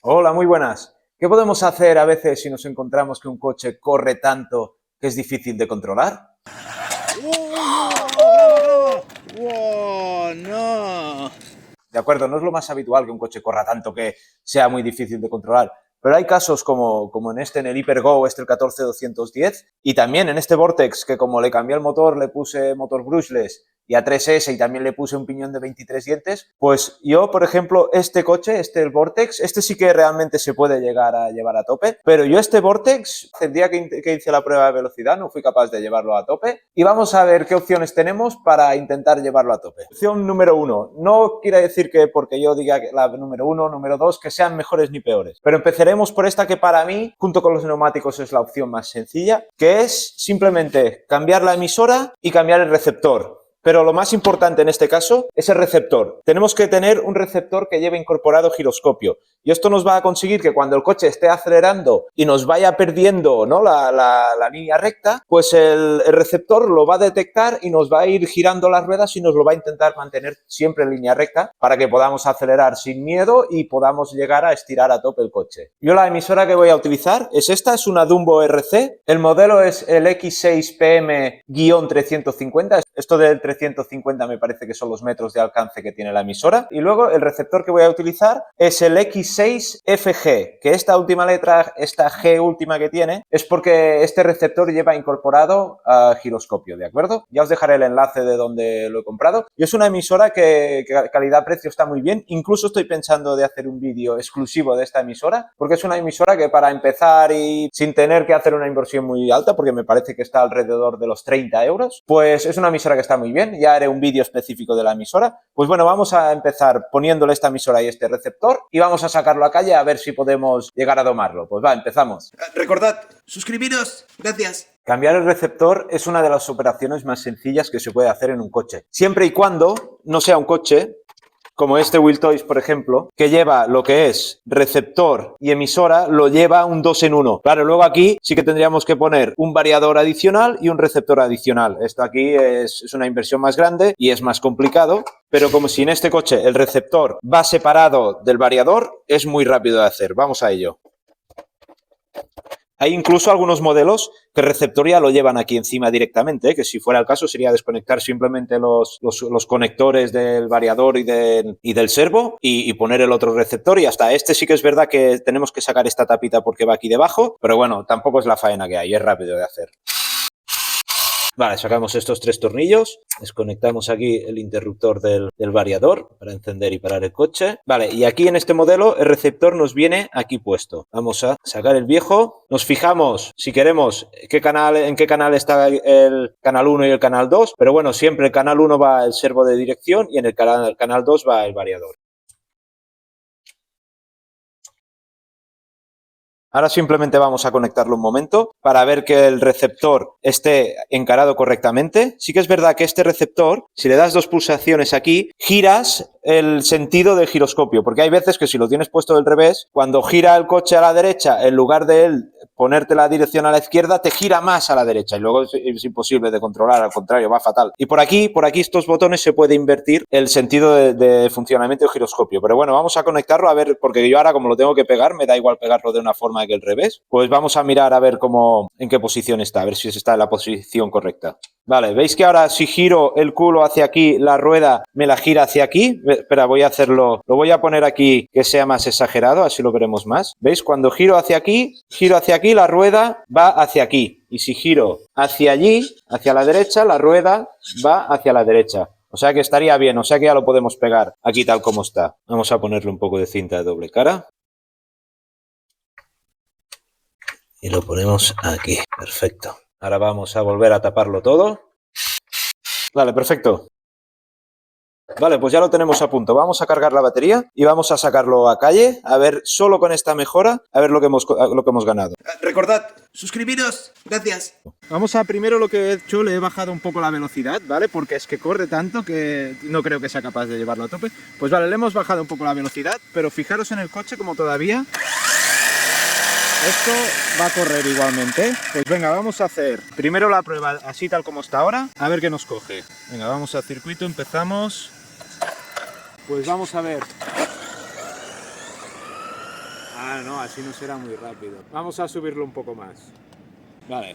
Hola, muy buenas. ¿Qué podemos hacer a veces si nos encontramos que un coche corre tanto que es difícil de controlar? ¡Wow! ¡No! De acuerdo, no es lo más habitual que un coche corra tanto que sea muy difícil de controlar, pero hay casos como en el HyperGo, el 14210, y también en este Vortex, que como le cambié el motor, le puse motor brushless y a 3S y también le puse un piñón de 23 dientes, pues yo, por ejemplo, este coche, el Vortex, este sí que realmente se puede llegar a llevar a tope, pero yo este Vortex, el día que hice la prueba de velocidad, no fui capaz de llevarlo a tope, y vamos a ver qué opciones tenemos para intentar llevarlo a tope. Opción número 1, no quiere decir que porque yo diga que la número 1, número 2, que sean mejores ni peores, pero empezaremos por esta que para mí, junto con los neumáticos, es la opción más sencilla, que es simplemente cambiar la emisora y cambiar el receptor. Pero lo más importante en este caso es el receptor. Tenemos que tener un receptor que lleve incorporado giroscopio. Y esto nos va a conseguir que cuando el coche esté acelerando y nos vaya perdiendo, ¿no?, la línea recta, pues el receptor lo va a detectar y nos va a ir girando las ruedas y nos lo va a intentar mantener siempre en línea recta para que podamos acelerar sin miedo y podamos llegar a estirar a tope el coche. Yo la emisora que voy a utilizar es esta, es una Dumbo RC. El modelo es el X6PM-350. Esto del 350 me parece que son los metros de alcance que tiene la emisora. Y luego el receptor que voy a utilizar es el X6FG, que esta última letra, esta G última que tiene, es porque este receptor lleva incorporado giroscopio, ¿de acuerdo? Ya os dejaré el enlace de donde lo he comprado. Y es una emisora que calidad-precio está muy bien. Incluso estoy pensando de hacer un vídeo exclusivo de esta emisora, porque es una emisora que para empezar y sin tener que hacer una inversión muy alta, porque me parece que está alrededor de los 30 euros, pues es una emisora que está muy bien. Ya haré un vídeo específico de la emisora. Pues bueno, vamos a empezar poniéndole esta emisora y este receptor y vamos a sacarlo a calle a ver si podemos llegar a domarlo. Pues va, empezamos. Recordad, suscribiros. Gracias. Cambiar el receptor es una de las operaciones más sencillas que se puede hacer en un coche. Siempre y cuando no sea un coche como este Will Toys, por ejemplo, que lleva lo que es receptor y emisora, lo lleva un 2 en 1. Claro, luego aquí sí que tendríamos que poner un variador adicional y un receptor adicional. Esto aquí es una inversión más grande y es más complicado, pero como si en este coche el receptor va separado del variador, es muy rápido de hacer. Vamos a ello. Hay incluso algunos modelos que el receptor ya lo llevan aquí encima directamente, que si fuera el caso sería desconectar simplemente los conectores del variador y del servo y poner el otro receptor y hasta este sí que es verdad que tenemos que sacar esta tapita porque va aquí debajo, pero bueno, tampoco es la faena que hay, es rápido de hacer. Vale, sacamos estos 3 tornillos, desconectamos aquí el interruptor del variador para encender y parar el coche. Vale, y aquí en este modelo el receptor nos viene aquí puesto. Vamos a sacar el viejo, nos fijamos si queremos en qué canal está el canal 1 y el canal 2, pero bueno, siempre el canal 1 va el servo de dirección y en el canal 2 va el variador. Ahora simplemente vamos a conectarlo un momento para ver que el receptor esté encarado correctamente. Sí que es verdad que este receptor, si le das 2 pulsaciones aquí, giras el sentido del giroscopio, porque hay veces que si lo tienes puesto del revés, cuando gira el coche a la derecha, en lugar de él ponerte la dirección a la izquierda, te gira más a la derecha y luego es imposible de controlar, al contrario, va fatal. Y por aquí estos botones se puede invertir el sentido de funcionamiento del giroscopio. Pero bueno, vamos a conectarlo a ver, porque yo ahora como lo tengo que pegar, me da igual pegarlo de una forma que el revés. Pues vamos a mirar a ver en qué posición está, a ver si está en la posición correcta. Vale, ¿veis que ahora si giro el culo hacia aquí, la rueda me la gira hacia aquí? Espera, voy a hacerlo, lo voy a poner aquí que sea más exagerado, así lo veremos más. ¿Veis? Cuando giro hacia aquí, la rueda va hacia aquí. Y si giro hacia allí, hacia la derecha, la rueda va hacia la derecha. O sea que estaría bien, o sea que ya lo podemos pegar aquí tal como está. Vamos a ponerle un poco de cinta de doble cara. Y lo ponemos aquí. Perfecto. Ahora vamos a volver a taparlo todo. Vale, perfecto. Vale, pues ya lo tenemos a punto. Vamos a cargar la batería y vamos a sacarlo a calle, a ver solo con esta mejora, a ver lo que hemos ganado. Recordad, suscribiros. Gracias. Vamos a primero lo que he hecho, le he bajado un poco la velocidad, ¿vale? Porque es que corre tanto que no creo que sea capaz de llevarlo a tope. Pues vale, le hemos bajado un poco la velocidad, pero fijaros en el coche como todavía esto va a correr igualmente. Pues venga, vamos a hacer primero la prueba así tal como está ahora, a ver qué nos coge. Venga, vamos al circuito, empezamos. Pues vamos a ver. Ah, no, así no será muy rápido. Vamos a subirlo un poco más. Vale.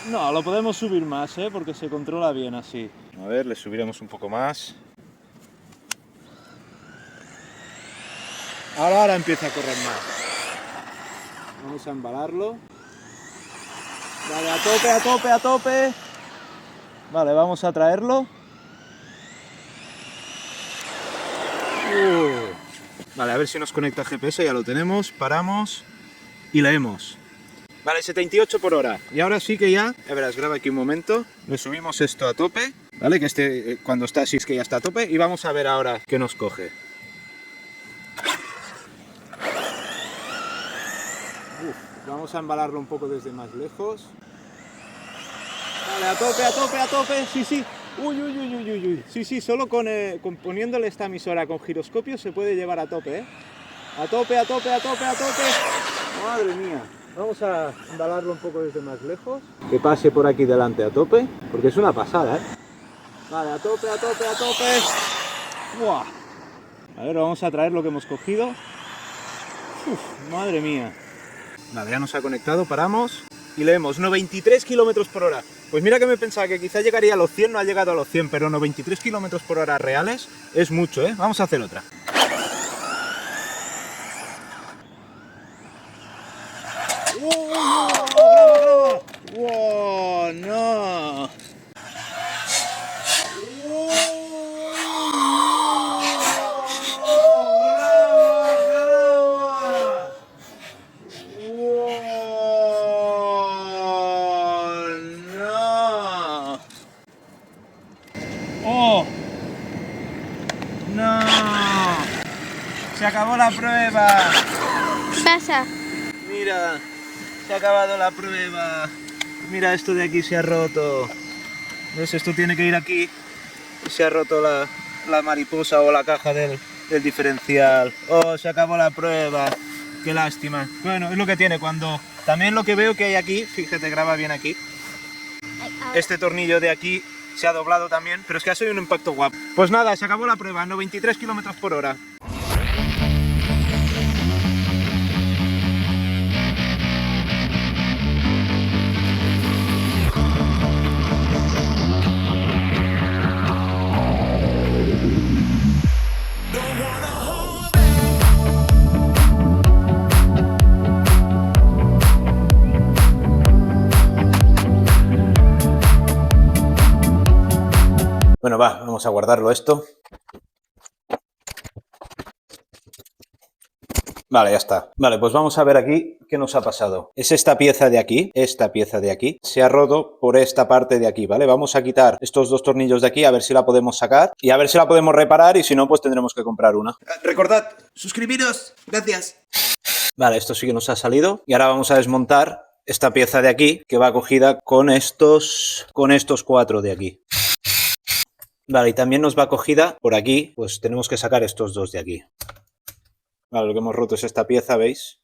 No, lo podemos subir más, porque se controla bien así. A ver, le subiremos un poco más. Ahora empieza a correr más. Vamos a embalarlo. Vale, a tope, a tope, a tope. Vale, vamos a traerlo. Vale, a ver si nos conecta GPS, ya lo tenemos. Paramos y leemos. Vale, 78 por hora. Y ahora sí que ya verás, graba aquí un momento. Le subimos esto a tope, ¿vale? Que cuando está así es que ya está a tope. Y vamos a ver ahora qué nos coge. Vamos a embalarlo un poco desde más lejos. Vale, a tope, a tope, a tope. Sí, sí. Uy, uy, uy, uy, uy. Sí, sí, solo con poniéndole esta emisora con giroscopio se puede llevar a tope, A tope, a tope, a tope, a tope. Madre mía. Vamos a embalarlo un poco desde más lejos. Que pase por aquí delante a tope, porque es una pasada, Vale, a tope, a tope, a tope. ¡Buah! A ver, vamos a traer lo que hemos cogido. Uf, madre mía. Vale, ya nos ha conectado, paramos y leemos 93 km por hora. Pues mira que me pensaba que quizá llegaría a los 100, no ha llegado a los 100, pero 93 km por hora reales es mucho, Vamos a hacer otra. ¡Wow! ¡Graba, graba! ¡Wow! ¡No! ¡Oh! ¡No! ¡Se acabó la prueba! ¿Qué pasa? Mira, se ha acabado la prueba. Mira, esto de aquí se ha roto. ¿Ves? Esto tiene que ir aquí. Se ha roto la mariposa o la caja del diferencial. ¡Oh, se acabó la prueba! ¡Qué lástima! Bueno, es lo que tiene cuando... También lo que veo que hay aquí, fíjate, graba bien aquí. Este tornillo de aquí se ha doblado también, pero es que ha sido un impacto guapo. Pues nada, se acabó la prueba, 93 km por hora. Bueno, vamos a guardarlo esto. Vale, ya está. Vale, pues vamos a ver aquí qué nos ha pasado. Es esta pieza de aquí, se ha roto por esta parte de aquí, ¿vale? Vamos a quitar estos dos tornillos de aquí, a ver si la podemos sacar y a ver si la podemos reparar y si no, pues tendremos que comprar una. Recordad, suscribiros. Gracias. Vale, esto sí que nos ha salido y ahora vamos a desmontar esta pieza de aquí que va cogida con estos cuatro de aquí. Vale, y también nos va cogida por aquí, pues tenemos que sacar estos dos de aquí. Vale, lo que hemos roto es esta pieza, ¿veis?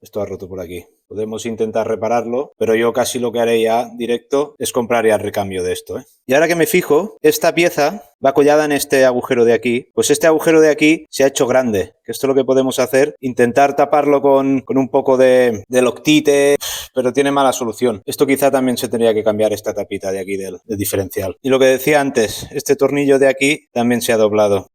Esto ha roto por aquí. Podemos intentar repararlo, pero yo casi lo que haré ya directo es comprar ya el recambio de esto, Y ahora que me fijo, esta pieza va collada en este agujero de aquí. Pues este agujero de aquí se ha hecho grande. Que esto es lo que podemos hacer, intentar taparlo con un poco de loctite, pero tiene mala solución. Esto quizá también se tendría que cambiar esta tapita de aquí del diferencial. Y lo que decía antes, este tornillo de aquí también se ha doblado.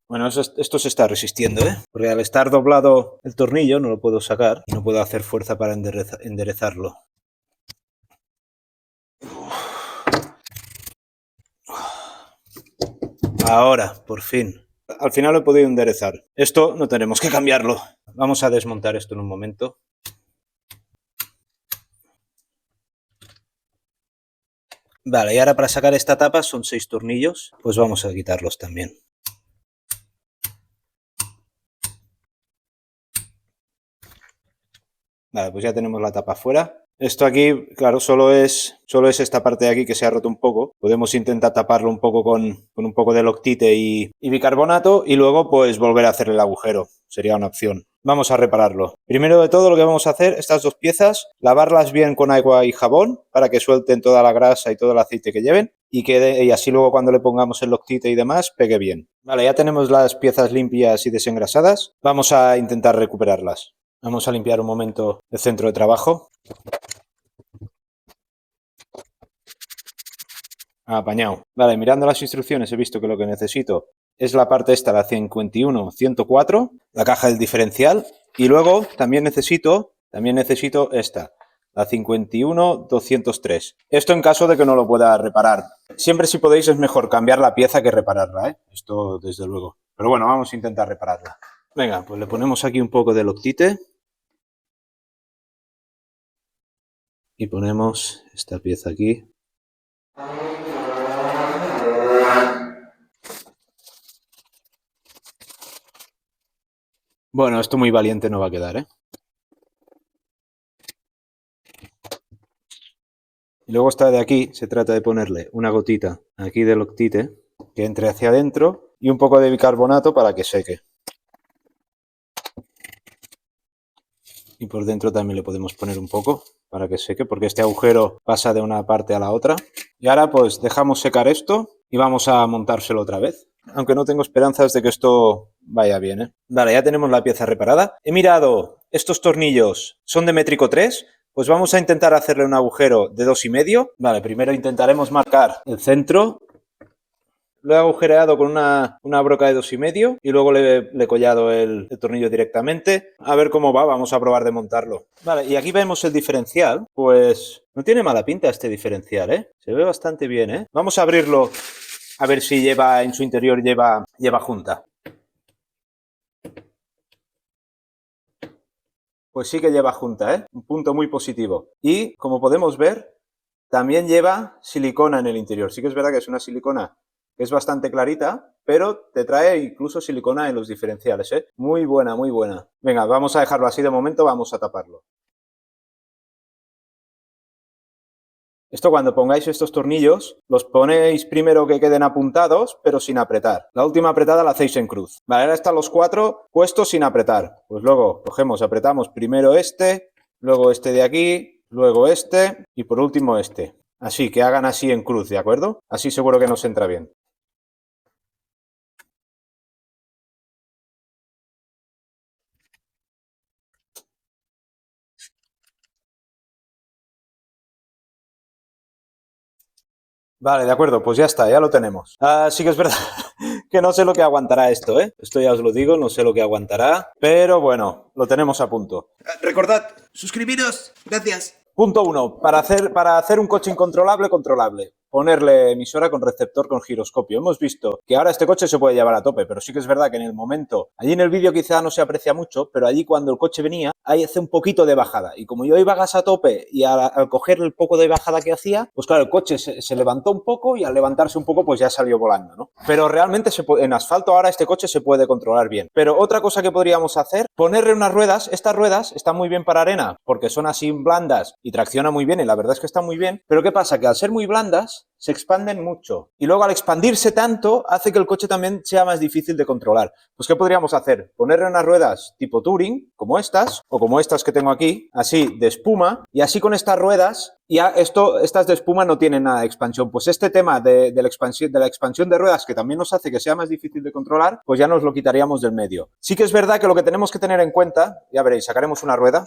Bueno, esto se está resistiendo, Porque al estar doblado el tornillo no lo puedo sacar, no puedo hacer fuerza para enderezarlo. Ahora, por fin. Al final lo he podido enderezar. Esto no tenemos que cambiarlo. Vamos a desmontar esto en un momento. Vale, y ahora para sacar esta tapa son 6 tornillos, pues vamos a quitarlos también. Vale, pues ya tenemos la tapa fuera. Esto aquí, claro, solo es esta parte de aquí que se ha roto un poco. Podemos intentar taparlo un poco con un poco de loctite y bicarbonato y luego pues volver a hacer el agujero. Sería una opción. Vamos a repararlo. Primero de todo lo que vamos a hacer, estas dos piezas, lavarlas bien con agua y jabón para que suelten toda la grasa y todo el aceite que lleven. y así luego cuando le pongamos el Loctite y demás, pegue bien. Vale, ya tenemos las piezas limpias y desengrasadas. Vamos a intentar recuperarlas. Vamos a limpiar un momento el centro de trabajo. Apañado. Vale, mirando las instrucciones he visto que lo que necesito es la parte esta, la 51-104, la caja del diferencial, y luego también necesito esta, la 51-203. Esto en caso de que no lo pueda reparar. Siempre si podéis es mejor cambiar la pieza que repararla, ¿eh? Esto desde luego. Pero bueno, vamos a intentar repararla. Venga, pues le ponemos aquí un poco de Loctite. Y ponemos esta pieza aquí. Bueno, esto muy valiente no va a quedar, ¿eh? Y luego esta de aquí, se trata de ponerle una gotita aquí de Loctite que entre hacia adentro y un poco de bicarbonato para que seque. Y por dentro también le podemos poner un poco para que seque, porque este agujero pasa de una parte a la otra. Y ahora pues dejamos secar esto y vamos a montárselo otra vez. Aunque no tengo esperanzas de que esto vaya bien, ¿eh? Vale, ya tenemos la pieza reparada. He mirado, estos tornillos son de métrico 3, pues vamos a intentar hacerle un agujero de 2,5. Vale, primero intentaremos marcar el centro. Lo he agujereado con una broca de 2,5 y luego le he collado el tornillo directamente. A ver cómo va, vamos a probar de montarlo. Vale, y aquí vemos el diferencial. Pues no tiene mala pinta este diferencial, ¿eh? Se ve bastante bien, ¿eh? Vamos a abrirlo a ver si lleva en su interior lleva junta. Pues sí que lleva junta, ¿eh? Un punto muy positivo. Y como podemos ver, también lleva silicona en el interior. Sí que es verdad que es una silicona que es bastante clarita, pero te trae incluso silicona en los diferenciales, ¿eh? Muy buena, muy buena. Venga, vamos a dejarlo así de momento, vamos a taparlo. Esto cuando pongáis estos tornillos, los ponéis primero que queden apuntados, pero sin apretar. La última apretada la hacéis en cruz. Vale, ahora están los 4 puestos sin apretar. Pues luego cogemos, apretamos primero este, luego este de aquí, luego este y por último este. Así, que hagan así en cruz, ¿de acuerdo? Así seguro que nos entra bien. Vale, de acuerdo, pues ya está, ya lo tenemos. Sí que es verdad que no sé lo que aguantará esto, ¿eh? Esto ya os lo digo, no sé lo que aguantará, pero bueno, lo tenemos a punto. Recordad, suscribiros. Gracias. Punto 1. Para hacer un coche incontrolable, controlable. Ponerle emisora con receptor con giroscopio. Hemos visto que ahora este coche se puede llevar a tope, pero sí que es verdad que en el momento, allí en el vídeo quizá no se aprecia mucho, pero allí cuando el coche venía, ahí hace un poquito de bajada. Y como yo iba a gas a tope y al coger el poco de bajada que hacía, pues claro, el coche se levantó un poco y al levantarse un poco pues ya salió volando, ¿no? Pero realmente en asfalto ahora este coche se puede controlar bien. Pero otra cosa que podríamos hacer, ponerle unas ruedas. Estas ruedas están muy bien para arena porque son así blandas y tracciona muy bien y la verdad es que están muy bien. Pero ¿qué pasa? Que al ser muy blandas se expanden mucho y luego al expandirse tanto hace que el coche también sea más difícil de controlar. Pues ¿qué podríamos hacer? Ponerle unas ruedas tipo Touring, como estas, o como estas que tengo aquí, así de espuma, y así con estas ruedas, ya estas de espuma no tienen nada de expansión. Pues este tema de la expansión de ruedas, que también nos hace que sea más difícil de controlar, pues ya nos lo quitaríamos del medio. Sí que es verdad que lo que tenemos que tener en cuenta, ya veréis, sacaremos una rueda.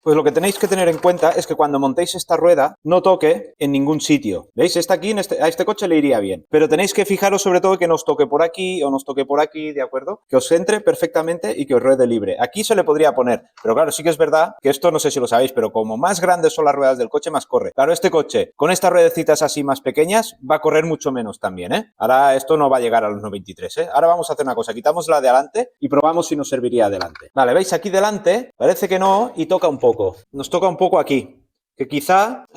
Pues lo que tenéis que tener en cuenta es que cuando montéis esta rueda no toque en ningún sitio. ¿Veis? Esta aquí a este coche le iría bien. Pero tenéis que fijaros sobre todo que nos toque por aquí o nos toque por aquí, ¿de acuerdo? Que os entre perfectamente y que os ruede libre. Aquí se le podría poner, pero claro, sí que es verdad que esto no sé si lo sabéis, pero como más grandes son las ruedas del coche, más corre. Claro, este coche con estas ruedecitas así más pequeñas va a correr mucho menos también, ¿eh? Ahora esto no va a llegar a los 93, ¿eh? Ahora vamos a hacer una cosa, quitamos la de adelante y probamos si nos serviría adelante. Vale, ¿veis? Aquí delante parece que no y toca un poco. Nos toca un poco aquí, que quizá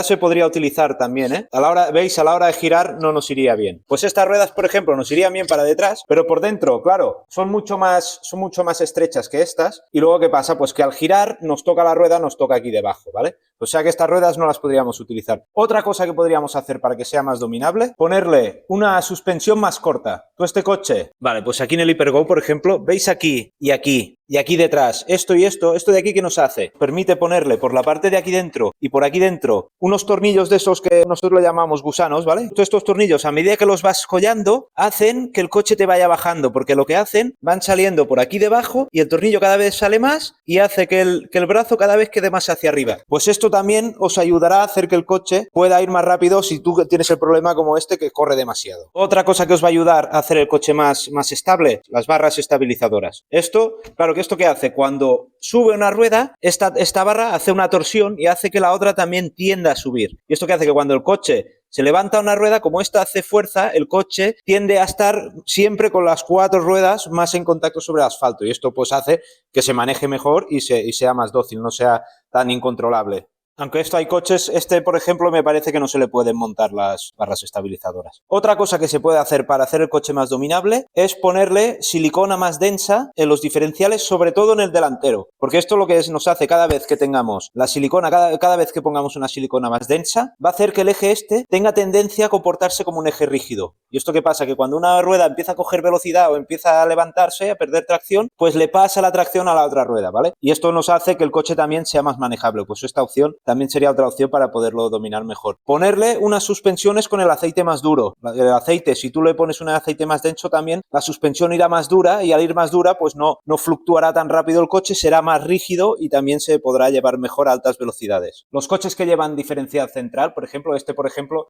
se podría utilizar también, ¿eh? ¿Veis? A la hora de girar no nos iría bien. Pues estas ruedas, por ejemplo, nos irían bien para detrás, pero por dentro, claro, son mucho más estrechas que estas. Y luego, ¿qué pasa? Pues que al girar nos toca la rueda, nos toca aquí debajo, ¿vale? O sea que estas ruedas no las podríamos utilizar. Otra cosa que podríamos hacer para que sea más dominable, ponerle una suspensión más corta. Tú este coche, vale, pues aquí en el Hypergo, por ejemplo, veis aquí y aquí y aquí detrás, esto y esto de aquí, ¿qué nos hace? Permite ponerle por la parte de aquí dentro y por aquí dentro unos tornillos de esos que nosotros le llamamos gusanos, ¿vale? Todos estos tornillos, a medida que los vas collando, hacen que el coche te vaya bajando, porque lo que hacen, van saliendo por aquí debajo y el tornillo cada vez sale más y hace que el brazo cada vez quede más hacia arriba. Pues esto también os ayudará a hacer que el coche pueda ir más rápido si tú tienes el problema como este que corre demasiado. Otra cosa que os va a ayudar a hacer el coche más estable, las barras estabilizadoras. Esto, claro, que esto que hace, cuando sube una rueda, esta barra hace una torsión y hace que la otra también tienda a subir. Y esto que hace que cuando el coche se levanta una rueda, como esta hace fuerza, el coche tiende a estar siempre con las 4 ruedas más en contacto sobre el asfalto. Y esto pues hace que se maneje mejor y sea más dócil, no sea tan incontrolable. Aunque esto hay coches, por ejemplo, me parece que no se le pueden montar las barras estabilizadoras. Otra cosa que se puede hacer para hacer el coche más dominable es ponerle silicona más densa en los diferenciales, sobre todo en el delantero. Porque esto lo que nos hace cada vez que tengamos la silicona, cada vez que pongamos una silicona más densa, va a hacer que el eje tenga tendencia a comportarse como un eje rígido. ¿Y esto qué pasa? Que cuando una rueda empieza a coger velocidad o empieza a levantarse, a perder tracción, pues le pasa la tracción a la otra rueda, ¿vale? Y esto nos hace que el coche también sea más manejable. Pues esta opción también sería otra opción para poderlo dominar mejor. Ponerle unas suspensiones con el aceite más duro. El aceite, si tú le pones un aceite más denso también, la suspensión irá más dura y al ir más dura, pues no fluctuará tan rápido el coche, será más rígido y también se podrá llevar mejor a altas velocidades. Los coches que llevan diferencial central, por ejemplo,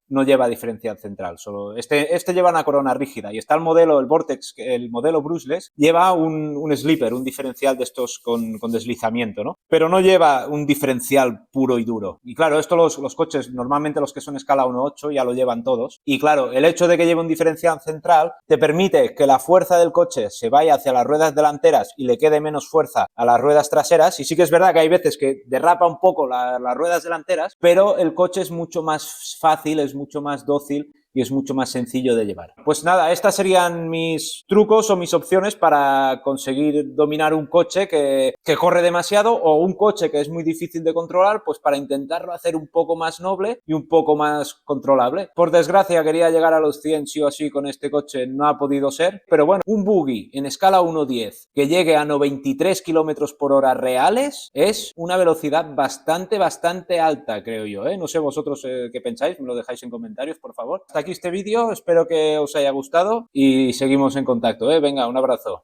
no lleva diferencial central, solo este lleva una corona rígida y está el Vortex, el modelo Brushless, lleva un slipper, un diferencial de estos con deslizamiento, ¿no? Pero no lleva un diferencial puro y duro. Y claro, esto los coches, normalmente los que son escala 1.8 ya lo llevan todos. Y claro, el hecho de que lleve un diferencial central te permite que la fuerza del coche se vaya hacia las ruedas delanteras y le quede menos fuerza a las ruedas traseras. Y sí que es verdad que hay veces que derrapa un poco las ruedas delanteras, pero el coche es mucho más fácil, es mucho más dócil y es mucho más sencillo de llevar. Pues nada, estas serían mis trucos o mis opciones para conseguir dominar un coche que corre demasiado o un coche que es muy difícil de controlar, pues para intentarlo hacer un poco más noble y un poco más controlable. Por desgracia quería llegar a los 100 sí o sí con este coche, no ha podido ser, pero bueno, un buggy en escala 1.10 que llegue a 93 km por hora reales es una velocidad bastante alta, creo yo, ¿eh? No sé vosotros qué pensáis, me lo dejáis en comentarios, por favor. Hasta aquí este vídeo, espero que os haya gustado y seguimos en contacto, ¿eh? Venga, un abrazo.